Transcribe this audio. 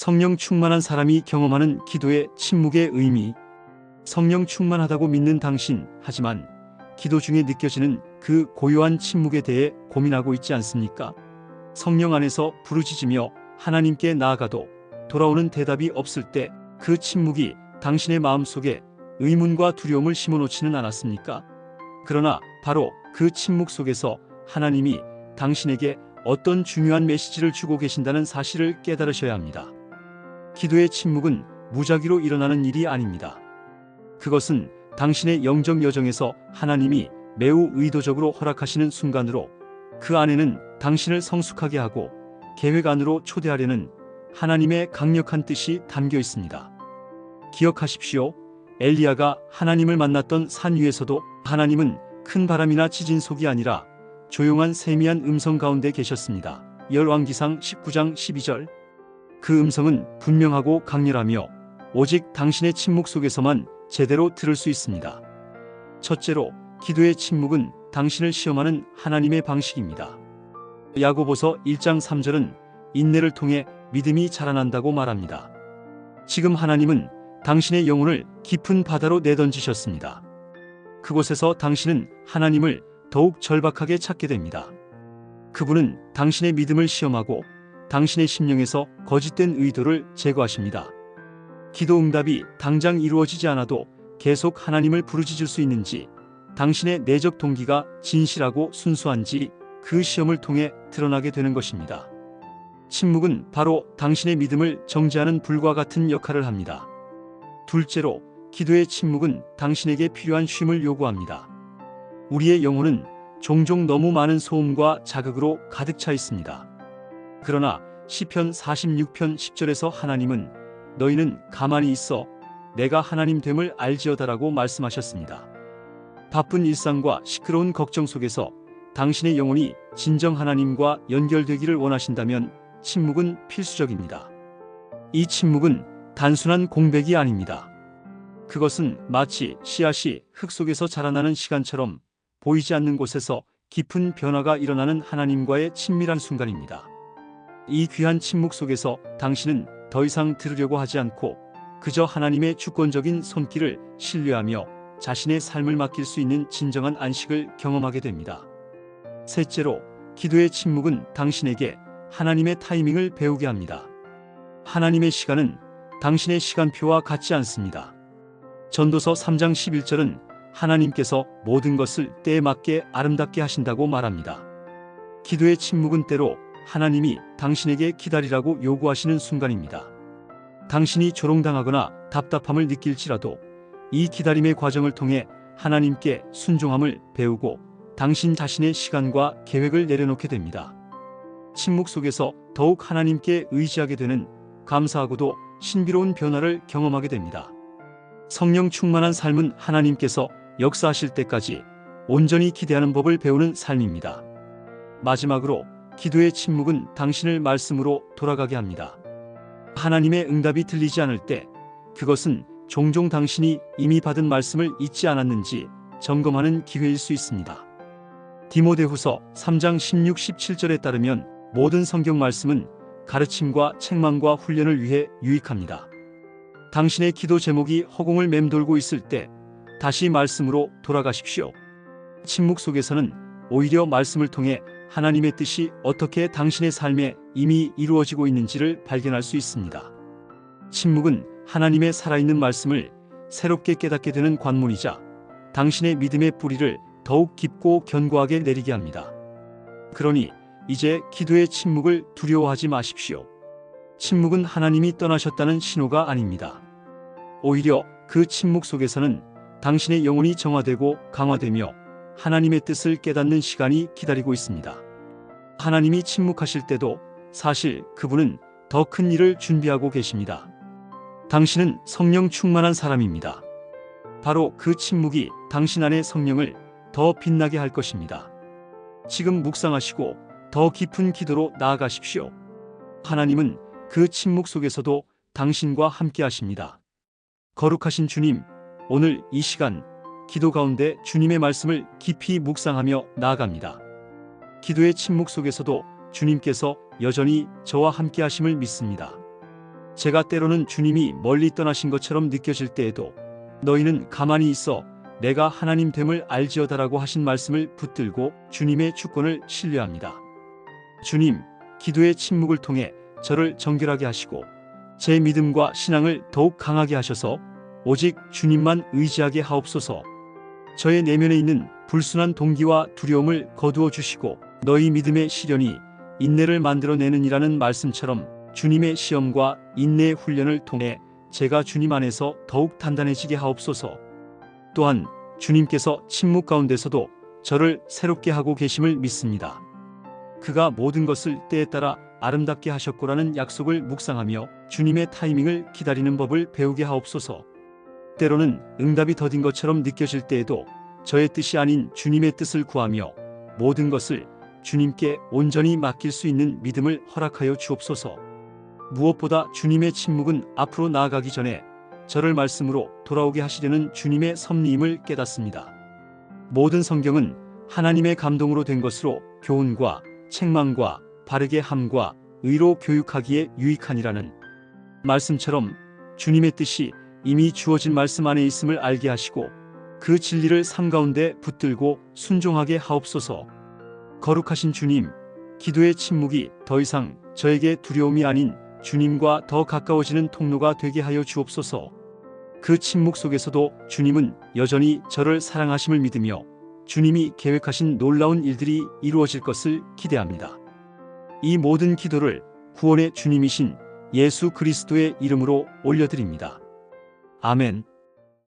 성령 충만한 사람이 경험하는 기도의 침묵의 의미. 성령 충만하다고 믿는 당신, 하지만 기도 중에 느껴지는 그 고요한 침묵에 대해 고민하고 있지 않습니까? 성령 안에서 부르짖으며 하나님께 나아가도 돌아오는 대답이 없을 때 그 침묵이 당신의 마음속에 의문과 두려움을 심어놓지는 않았습니까? 그러나 바로 그 침묵 속에서 하나님이 당신에게 어떤 중요한 메시지를 주고 계신다는 사실을 깨달으셔야 합니다. 기도의 침묵은 무작위로 일어나는 일이 아닙니다. 그것은 당신의 영적 여정에서 하나님이 매우 의도적으로 허락하시는 순간으로, 그 안에는 당신을 성숙하게 하고 계획 안으로 초대하려는 하나님의 강력한 뜻이 담겨 있습니다. 기억하십시오. 엘리야가 하나님을 만났던 산 위에서도 하나님은 큰 바람이나 지진 속이 아니라 조용한 세미한 음성 가운데 계셨습니다. 열왕기상 19장 12절. 그 음성은 분명하고 강렬하며 오직 당신의 침묵 속에서만 제대로 들을 수 있습니다. 첫째로, 기도의 침묵은 당신을 시험하는 하나님의 방식입니다. 야고보서 1장 3절은 인내를 통해 믿음이 자라난다고 말합니다. 지금 하나님은 당신의 영혼을 깊은 바다로 내던지셨습니다. 그곳에서 당신은 하나님을 더욱 절박하게 찾게 됩니다. 그분은 당신의 믿음을 시험하고 당신의 심령에서 거짓된 의도를 제거하십니다. 기도 응답이 당장 이루어지지 않아도 계속 하나님을 부르짖을 수 있는지, 당신의 내적 동기가 진실하고 순수한지 그 시험을 통해 드러나게 되는 것입니다. 침묵은 바로 당신의 믿음을 정지하는 불과 같은 역할을 합니다. 둘째로, 기도의 침묵은 당신에게 필요한 쉼을 요구합니다. 우리의 영혼은 종종 너무 많은 소음과 자극으로 가득 차 있습니다. 그러나 시편 46편 10절에서 하나님은 너희는 가만히 있어 내가 하나님 됨을 알지어다라고 말씀하셨습니다. 바쁜 일상과 시끄러운 걱정 속에서 당신의 영혼이 진정 하나님과 연결되기를 원하신다면 침묵은 필수적입니다. 이 침묵은 단순한 공백이 아닙니다. 그것은 마치 씨앗이 흙 속에서 자라나는 시간처럼 보이지 않는 곳에서 깊은 변화가 일어나는 하나님과의 친밀한 순간입니다. 이 귀한 침묵 속에서 당신은 더 이상 들으려고 하지 않고 그저 하나님의 주권적인 손길을 신뢰하며 자신의 삶을 맡길 수 있는 진정한 안식을 경험하게 됩니다. 셋째로, 기도의 침묵은 당신에게 하나님의 타이밍을 배우게 합니다. 하나님의 시간은 당신의 시간표와 같지 않습니다. 전도서 3장 11절은 하나님께서 모든 것을 때에 맞게 아름답게 하신다고 말합니다. 기도의 침묵은 때로 하나님이 당신에게 기다리라고 요구하시는 순간입니다. 당신이 조롱당하거나 답답함을 느낄지라도 이 기다림의 과정을 통해 하나님께 순종함을 배우고 당신 자신의 시간과 계획을 내려놓게 됩니다. 침묵 속에서 더욱 하나님께 의지하게 되는 감사하고도 신비로운 변화를 경험하게 됩니다. 성령 충만한 삶은 하나님께서 역사하실 때까지 온전히 기대하는 법을 배우는 삶입니다. 마지막으로, 기도의 침묵은 당신을 말씀으로 돌아가게 합니다. 하나님의 응답이 들리지 않을 때 그것은 종종 당신이 이미 받은 말씀을 잊지 않았는지 점검하는 기회일 수 있습니다. 디모데후서 3장 16, 17절에 따르면 모든 성경 말씀은 가르침과 책망과 훈련을 위해 유익합니다. 당신의 기도 제목이 허공을 맴돌고 있을 때 다시 말씀으로 돌아가십시오. 침묵 속에서는 오히려 말씀을 통해 하나님의 뜻이 어떻게 당신의 삶에 이미 이루어지고 있는지를 발견할 수 있습니다. 침묵은 하나님의 살아있는 말씀을 새롭게 깨닫게 되는 관문이자 당신의 믿음의 뿌리를 더욱 깊고 견고하게 내리게 합니다. 그러니 이제 기도의 침묵을 두려워하지 마십시오. 침묵은 하나님이 떠나셨다는 신호가 아닙니다. 오히려 그 침묵 속에서는 당신의 영혼이 정화되고 강화되며 하나님의 뜻을 깨닫는 시간이 기다리고 있습니다. 하나님이 침묵하실 때도 사실 그분은 더 큰 일을 준비하고 계십니다. 당신은 성령 충만한 사람입니다. 바로 그 침묵이 당신 안의 성령을 더 빛나게 할 것입니다. 지금 묵상하시고 더 깊은 기도로 나아가십시오. 하나님은 그 침묵 속에서도 당신과 함께 하십니다. 거룩하신 주님, 오늘 이 시간 기도 가운데 주님의 말씀을 깊이 묵상하며 나아갑니다. 기도의 침묵 속에서도 주님께서 여전히 저와 함께 하심을 믿습니다. 제가 때로는 주님이 멀리 떠나신 것처럼 느껴질 때에도 너희는 가만히 있어 내가 하나님 됨을 알지어다라고 하신 말씀을 붙들고 주님의 주권을 신뢰합니다. 주님, 기도의 침묵을 통해 저를 정결하게 하시고 제 믿음과 신앙을 더욱 강하게 하셔서 오직 주님만 의지하게 하옵소서. 저의 내면에 있는 불순한 동기와 두려움을 거두어 주시고 너희 믿음의 시련이 인내를 만들어내느니라는 말씀처럼 주님의 시험과 인내의 훈련을 통해 제가 주님 안에서 더욱 단단해지게 하옵소서. 또한 주님께서 침묵 가운데서도 저를 새롭게 하고 계심을 믿습니다. 그가 모든 것을 때에 따라 아름답게 하셨고라는 약속을 묵상하며 주님의 타이밍을 기다리는 법을 배우게 하옵소서. 때로는 응답이 더딘 것처럼 느껴질 때에도 저의 뜻이 아닌 주님의 뜻을 구하며 모든 것을 주님께 온전히 맡길 수 있는 믿음을 허락하여 주옵소서. 무엇보다 주님의 침묵은 앞으로 나아가기 전에 저를 말씀으로 돌아오게 하시려는 주님의 섭리임을 깨닫습니다. 모든 성경은 하나님의 감동으로 된 것으로 교훈과 책망과 바르게 함과 의로 교육하기에 유익하니라는 말씀처럼 주님의 뜻이 이미 주어진 말씀 안에 있음을 알게 하시고 그 진리를 삶 가운데 붙들고 순종하게 하옵소서. 거룩하신 주님, 기도의 침묵이 더 이상 저에게 두려움이 아닌 주님과 더 가까워지는 통로가 되게 하여 주옵소서. 그 침묵 속에서도 주님은 여전히 저를 사랑하심을 믿으며 주님이 계획하신 놀라운 일들이 이루어질 것을 기대합니다. 이 모든 기도를 구원의 주님이신 예수 그리스도의 이름으로 올려드립니다. 아멘.